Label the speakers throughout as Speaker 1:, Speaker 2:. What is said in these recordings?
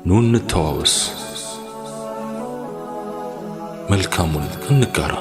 Speaker 1: ኑ እንተዋወስ፣ መልካሙን እንጋራ፣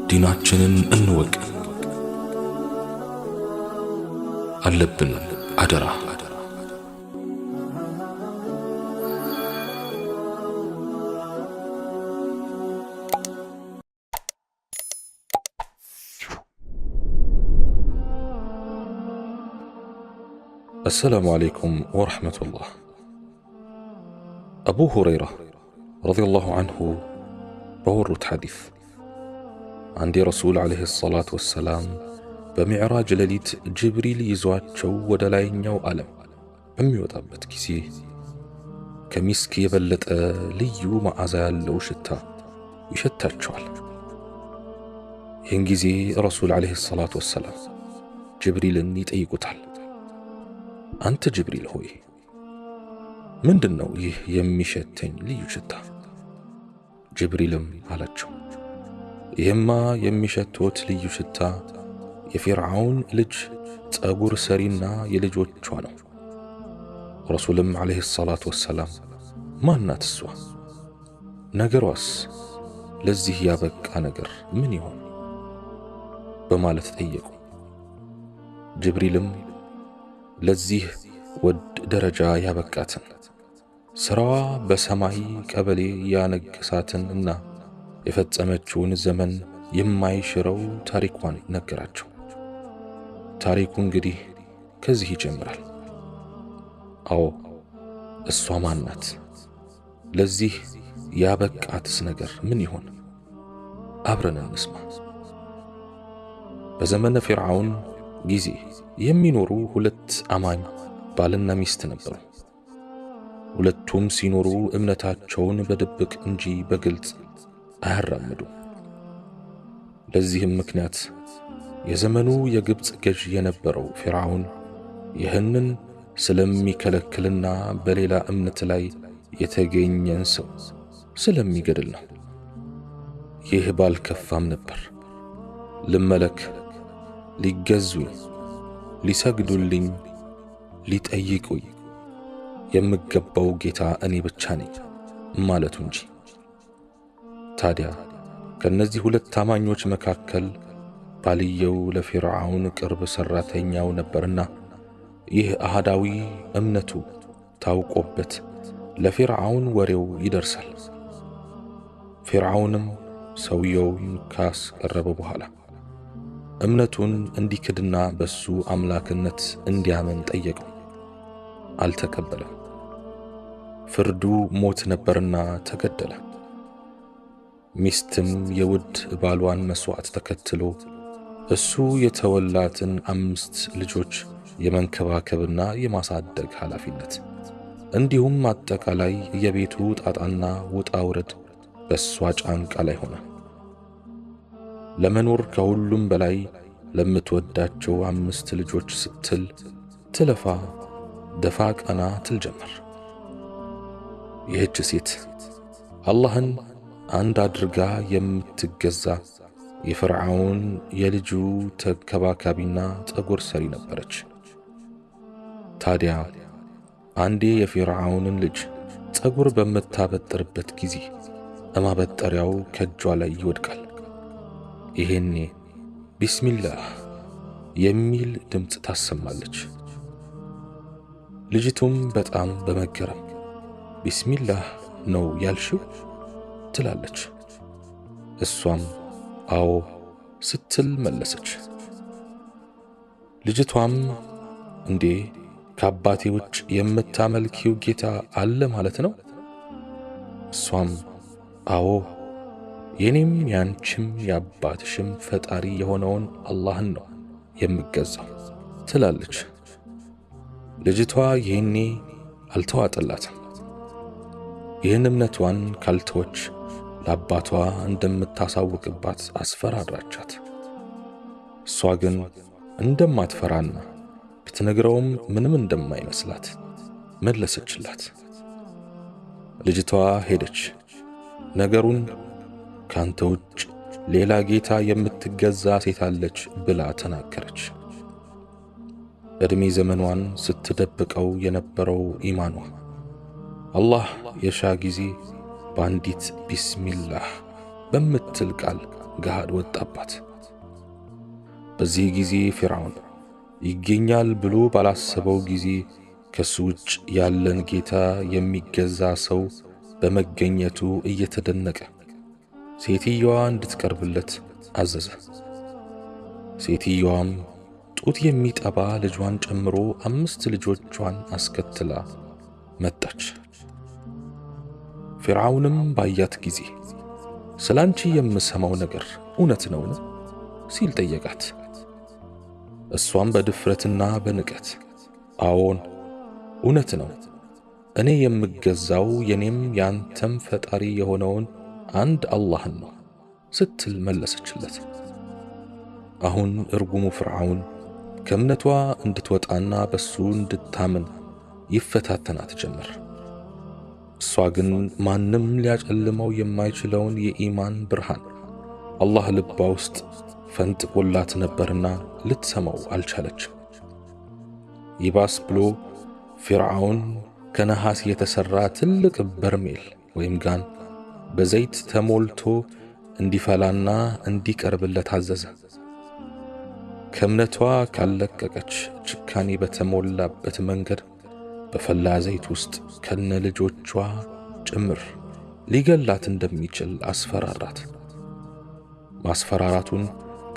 Speaker 1: ዲናችንን እንወቅ። አለብን አደራ። السلام عليكم ورحمة الله. أبو هريرة رضي الله عنه بورت حديث عندي رسول عليه الصلاة والسلام بمعراج لليت جبريل يزوات شو ودلاين يو ألم أمي وطابت كيسيه كميسك يبلت ليو مع عزال لو شتا يشتا شوال ينجزي رسول عليه الصلاة والسلام جبريل نيت أي قتال አንተ ጅብሪል ሆይ ምንድነው ይህ የሚሸተኝ ልዩ ሽታ? ጅብሪልም አላቸው ይህማ የሚሸቱት ልዩ ሽታ የፊርዓውን ልጅ ጸጉር ሰሪና የልጆቿ ነው። ረሱልም ዓለይሂ ሰላቱ ወሰላም ማናት እሷ? ነገሯስ ለዚህ ያበቃ ነገር ምን ይሆን በማለት ጠየቁ። ጅብሪልም ለዚህ ወድ ደረጃ ያበቃትን ስራዋ በሰማይ ቀበሌ ያነገሳትን እና የፈጸመችውን ዘመን የማይሽረው ታሪኳን ነገራቸው። ታሪኩ እንግዲህ ከዚህ ይጀምራል። አዎ እሷ ማናት? ለዚህ ያበቃትስ ነገር ምን ይሆን? አብረን እንስማ። በዘመነ ፊርዓውን ጊዜ የሚኖሩ ሁለት አማኝ ባልና ሚስት ነበሩ። ሁለቱም ሲኖሩ እምነታቸውን በድብቅ እንጂ በግልጽ አያራምዱም። ለዚህም ምክንያት የዘመኑ የግብጽ ገዥ የነበረው ፊርዓውን ይህንን ስለሚከለክልና በሌላ እምነት ላይ የተገኘን ሰው ስለሚገድል ነው። ይህ ባልከፋም ነበር። ልመለክ፣ ሊገዙኝ፣ ሊሰግዱልኝ፣ ሊጠይቁኝ የምገባው ጌታ እኔ ብቻ ነኝ ማለቱ እንጂ። ታዲያ ከነዚህ ሁለት ታማኞች መካከል ባልየው ለፊርዓውን ቅርብ ሰራተኛው ነበርና ይህ አህዳዊ እምነቱ ታውቆበት ለፊርዓውን ወሬው ይደርሳል። ፊርዓውንም ሰውየውን ካስቀረበ በኋላ እምነቱን እንዲክድና በሱ አምላክነት እንዲያመን ጠየቀው። አልተቀበለም። ፍርዱ ሞት ነበርና ተገደለ። ሚስትም የውድ ባሏን መስዋዕት ተከትሎ እሱ የተወላትን 5 ልጆች የመንከባከብና የማሳደግ ኃላፊነት እንዲሁም አጠቃላይ የቤቱ ጣጣና ውጣ ውረድ በሷ ጫንቃ ላይ ሆነ። ለመኖር ከሁሉም በላይ ለምትወዳቸው 5 ልጆች ስትል ትለፋ ደፋ ቀና ትል ጀመር። ይህች ሴት አላህን አንድ አድርጋ የምትገዛ የፍርዓውን የልጁ ተከባካቢና ጸጉር ሰሪ ነበረች። ታዲያ አንዴ የፊርዓውንን ልጅ ጸጉር በምታበጥርበት ጊዜ ማበጠሪያው ከእጇ ላይ ይወድቃል። ይሄኔ ቢስሚላህ የሚል ድምፅ ታሰማለች። ልጅቱም በጣም በመገረም ቢስሚላህ ነው ያልሽው ትላለች። እሷም አዎ ስትል መለሰች። ልጅቷም እንዴ ከአባቴ ውጭ የምታመልኪው ጌታ አለ ማለት ነው? እሷም አዎ የኔም ያንቺም የአባትሽም ፈጣሪ የሆነውን አላህን ነው የምገዛው ትላለች። ልጅቷ ይህኔ አልተዋጠላትም። ይህን እምነቷን ካልተወች ለአባቷ እንደምታሳውቅባት አስፈራራቻት። እሷ ግን እንደማትፈራና ብትነግረውም ምንም እንደማይመስላት መለሰችላት። ልጅቷ ሄደች። ነገሩን ካንተ ውጭ ሌላ ጌታ የምትገዛ ሴት አለች ብላ ተናገረች። ዕድሜ ዘመኗን ስትደብቀው የነበረው ኢማኗ አላህ የሻ ጊዜ በአንዲት ቢስሚላህ በምትል ቃል ገሃድ ወጣባት። በዚህ ጊዜ ፊርዓውን ይገኛል ብሎ ባላሰበው ጊዜ ከሱ ውጭ ያለን ጌታ የሚገዛ ሰው በመገኘቱ እየተደነቀ ሴትየዋ እንድትቀርብለት አዘዘ። ሴትየዋም ጡት የሚጠባ ልጇን ጨምሮ 5 ልጆቿን አስከትላ መጣች። ፊርዓውንም ባያት ጊዜ ስላንቺ የምሰማው ነገር እውነት ነውን? ሲል ጠየቃት። እሷም በድፍረትና በንቀት አዎን እውነት ነው፣ እኔ የምገዛው የኔም ያንተም ፈጣሪ የሆነውን አንድ አላህን ነው ስትል መለሰችለት። አሁን እርጉሙ ፍርዓውን ከእምነቷ እንድትወጣና በሱ እንድታምን ይፈታተናት ጀመር። እሷ ግን ማንም ሊያጨልመው የማይችለውን የኢማን ብርሃን አላህ ልባ ውስጥ ፈንጥቆላት ነበርና ልትሰማው አልቻለችም። ይባስ ብሎ ፊርዓውን ከነሐስ የተሰራ ትልቅ በርሜል ወይም ጋን በዘይት ተሞልቶ እንዲፈላና እንዲቀርብለት አዘዘ። ከእምነቷ ካለቀቀች ጭካኔ በተሞላበት መንገድ በፈላ ዘይት ውስጥ ከነ ልጆቿ ጭምር ሊገላት እንደሚችል አስፈራራት። ማስፈራራቱን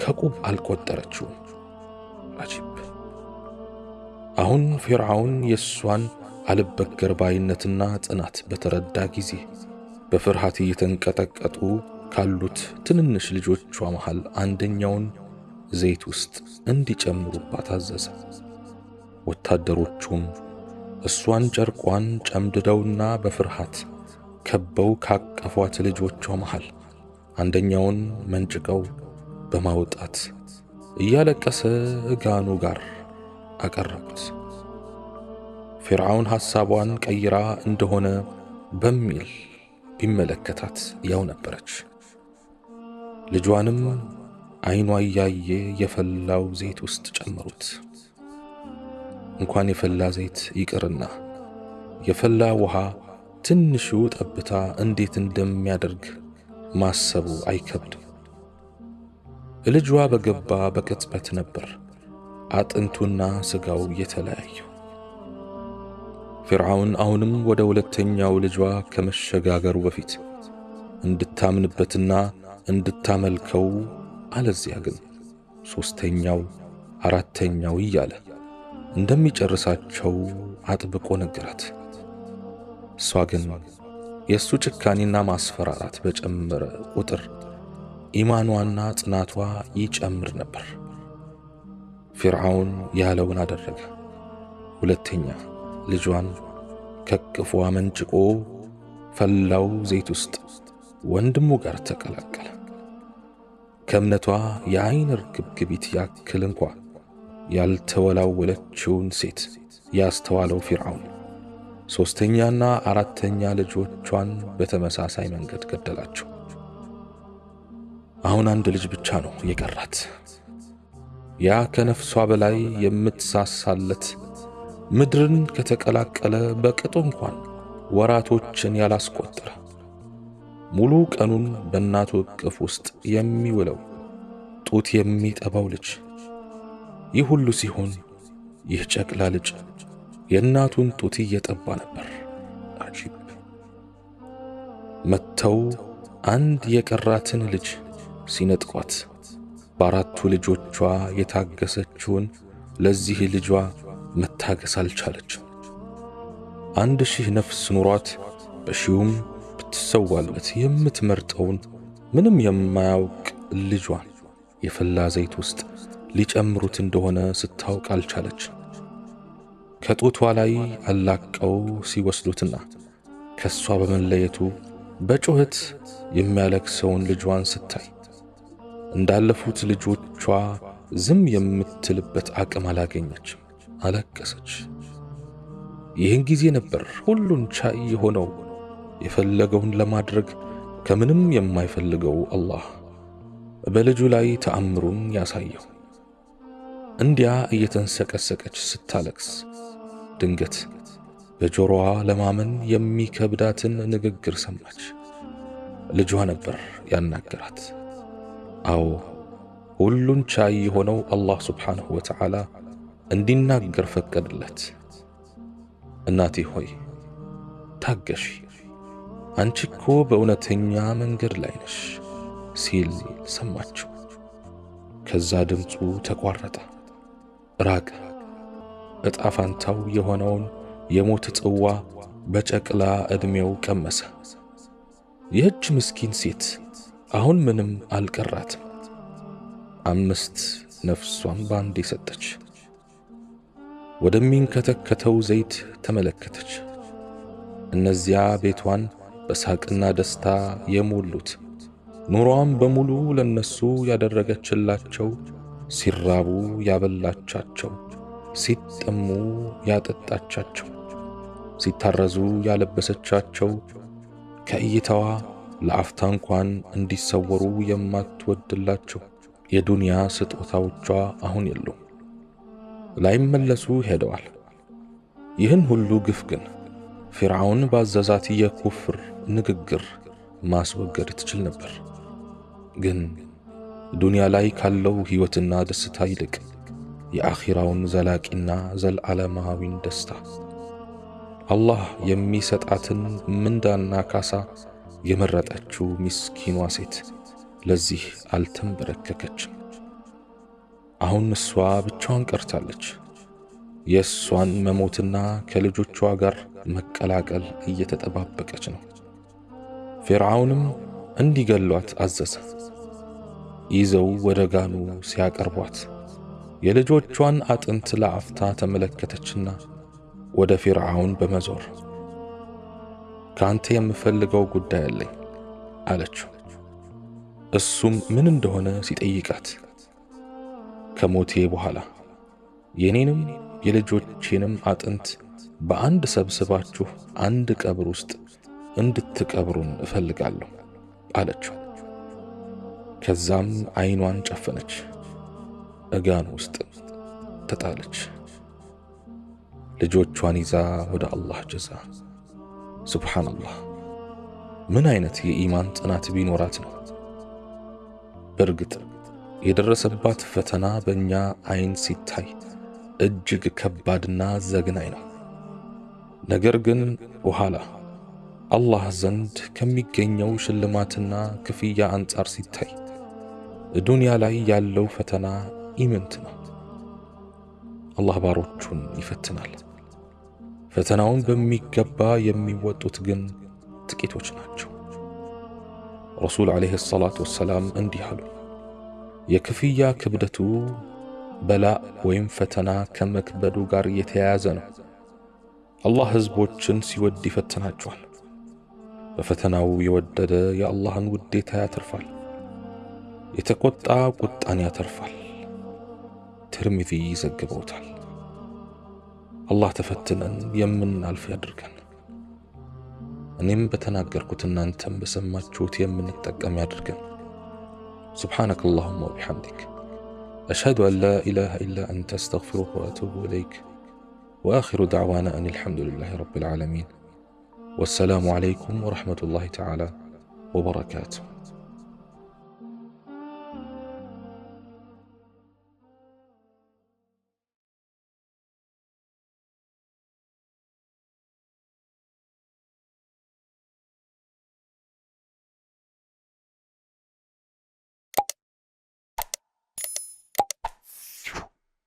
Speaker 1: ከቁብ አልቆጠረችውም። አጂብ! አሁን ፊርዓውን የሷን አልበገር ባይነትና ጽናት በተረዳ ጊዜ በፍርሃት እየተንቀጠቀጡ ካሉት ትንንሽ ልጆቿ መሃል አንደኛውን ዘይት ውስጥ እንዲጨምሩባት አዘዘ። ወታደሮቹም እሷን ጨርቋን ጨምድደውና በፍርሃት ከበው ካቀፏት ልጆቿ መሃል አንደኛውን መንጭቀው በማውጣት እያለቀሰ ጋኑ ጋር አቀረቡት። ፊርዓውን ሐሳቧን ቀይራ እንደሆነ በሚል ቢመለከታት ያው ነበረች። ልጇንም አይኗ እያየ የፈላው ዘይት ውስጥ ጨመሩት። እንኳን የፈላ ዘይት ይቅርና የፈላ ውሃ ትንሹ ጠብታ እንዴት እንደሚያደርግ ማሰቡ አይከብድም። ልጇ በገባ በቅጽበት ነበር አጥንቱና ስጋው የተለያየው። ፊርዓውን አሁንም ወደ ሁለተኛው ልጇ ከመሸጋገሩ በፊት እንድታምንበትና እንድታመልከው አለዚያ ግን ሶስተኛው አራተኛው እያለ እንደሚጨርሳቸው አጥብቆ ነገራት። እሷ ግን የሱ ጭካኔና ማስፈራራት በጨመረ ቁጥር ኢማኗና ጽናቷ ይጨምር ነበር። ፊርዓውን ያለውን አደረገ። ሁለተኛ ልጇን ከቅፏ መንጭቆ ፈላው ዘይት ውስጥ ወንድሙ ጋር ተቀላቀለ። ከእምነቷ የአይን ርግብግቢት ያክል እንኳ ያልተወላወለችውን ሴት ያስተዋለው ፊርዓውን ሶስተኛና አራተኛ ልጆቿን በተመሳሳይ መንገድ ገደላቸው። አሁን አንድ ልጅ ብቻ ነው የቀራት። ያ ከነፍሷ በላይ የምትሳሳለት ምድርን ከተቀላቀለ በቅጡ እንኳን ወራቶችን ያላስቆጠረ ሙሉ ቀኑን በእናቱ እቅፍ ውስጥ የሚውለው ጡት የሚጠባው ልጅ። ይህ ሁሉ ሲሆን ይህ ጨቅላ ልጅ የእናቱን ጡት እየጠባ ነበር። አጂብ! መተው አንድ የቀራትን ልጅ ሲነጥቋት በአራቱ ልጆቿ የታገሰችውን ለዚህ ልጇ መታገስ አልቻለችም። 1000 ነፍስ ኑሯት በሺውም ብትሰዋለት የምትመርጠውን ምንም የማያውቅ ልጇን የፈላ ዘይት ውስጥ ሊጨምሩት እንደሆነ ስታውቅ አልቻለች። ከጡቷ ላይ አላቀው ሲወስዱትና ከሷ በመለየቱ በጩኸት የሚያለቅሰውን ልጇን ስታይ እንዳለፉት ልጆቿ ዝም የምትልበት አቅም አላገኘችም። አለቀሰች። ይህን ጊዜ ነበር ሁሉን ቻይ የሆነው የፈለገውን ለማድረግ ከምንም የማይፈልገው አላህ በልጁ ላይ ተአምሩን ያሳየው። እንዲያ እየተንሰቀሰቀች ስታለቅስ ድንገት በጆሮዋ ለማመን የሚከብዳትን ንግግር ሰማች። ልጇ ነበር ያናገራት። አዎ ሁሉን ቻይ የሆነው አላህ ሱብሓነሁ ወተዓላ እንዲናገር ፈቀደለት። እናቴ ሆይ ታገሺ፣ አንቺ እኮ በእውነተኛ መንገድ ላይ ነሽ ሲል ሰማችው። ከዛ ድምፁ ተቋረጠ፣ ራቀ። ዕጣ ፋንታው የሆነውን የሞት ጽዋ በጨቅላ ዕድሜው ቀመሰ። ይህች ምስኪን ሴት አሁን ምንም አልቀራትም። 5 ነፍሷን ባንዴ ሰጠች። ወደሚንከተከተው ዘይት ተመለከተች። እነዚያ ቤቷን በሳቅና ደስታ የሞሉት ኑሯን በሙሉ ለነሱ ያደረገችላቸው፣ ሲራቡ ያበላቻቸው፣ ሲጠሙ ያጠጣቻቸው፣ ሲታረዙ ያለበሰቻቸው፣ ከእይታዋ ለአፍታ እንኳን እንዲሰወሩ የማትወድላቸው የዱንያ ስጦታዎቿ አሁን የሉም፣ ላይመለሱ ሄደዋል። ይህን ሁሉ ግፍ ግን ፊርዓውን ባዘዛት የኩፍር ንግግር ማስወገድ ትችል ነበር። ግን ዱንያ ላይ ካለው ሕይወትና ደስታ ይልቅ የአኺራውን ዘላቂና ዘለዓለማዊን ደስታ አላህ የሚሰጣትን ምንዳና ካሳ የመረጠችው ምስኪኗ ሴት ለዚህ አልተንበረከከችም። አሁን እሷ ብቻዋን ቀርታለች። የእሷን መሞትና ከልጆቿ ጋር መቀላቀል እየተጠባበቀች ነው። ፊርዓውንም እንዲገሏት አዘዘ። ይዘው ወደ ጋኑ ሲያቀርቧት የልጆቿን አጥንት ለአፍታ ተመለከተችና ወደ ፊርዓውን በመዞር ካንተ የምፈልገው ጉዳይ አለኝ አለችው። እሱም ምን እንደሆነ ሲጠይቃት ከሞቴ በኋላ የኔንም የልጆቼንም አጥንት በአንድ ሰብስባችሁ አንድ ቀብር ውስጥ እንድትቀብሩን እፈልጋለሁ አለችው። ከዛም አይኗን ጨፈነች፣ እጋን ውስጥ ተጣለች። ልጆቿን ይዛ ወደ አላህ ጀዛ። ሱብሓነላህ፣ ምን አይነት የኢማን ጽናት ቢኖራት ነው! በእርግጥ የደረሰባት ፈተና በእኛ አይን ሲታይ እጅግ ከባድና ዘግናኝ ነው። ነገር ግን በኋላ አላህ ዘንድ ከሚገኘው ሽልማትና ክፍያ አንጻር ሲታይ ዱንያ ላይ ያለው ፈተና ኢምንት ነው። አላህ ባሮቹን ይፈትናል። ፈተናውን በሚገባ የሚወጡት ግን ጥቂቶች ናቸው። ረሱል ዓለይሂ ሰላቱ ወሰላም እንዲህ አሉ፣ የክፍያ ክብደቱ በላእ ወይም ፈተና ከመክበዱ ጋር የተያያዘ ነው። አላህ ሕዝቦችን ሲወድ ይፈትናቸዋል። በፈተናው የወደደ የአላህን ውዴታ ያተርፋል፣ የተቆጣ ቁጣን ያተርፋል። ትርሚዚ ዘግበውታል። አላህ ተፈትነን የምናልፍ ያድርገን። እኔም በተናገርኩት እናንተም በሰማችሁት የምንጠቀም ያድርገን። سبحانك اللهم وبحمدك أشهد أن لا إله إلا أنت أستغفرك وأتوب إليك وآخر دعوانا أن الحمد لله رب العالمين والسلام عليكم ورحمة الله تعالى وبركاته.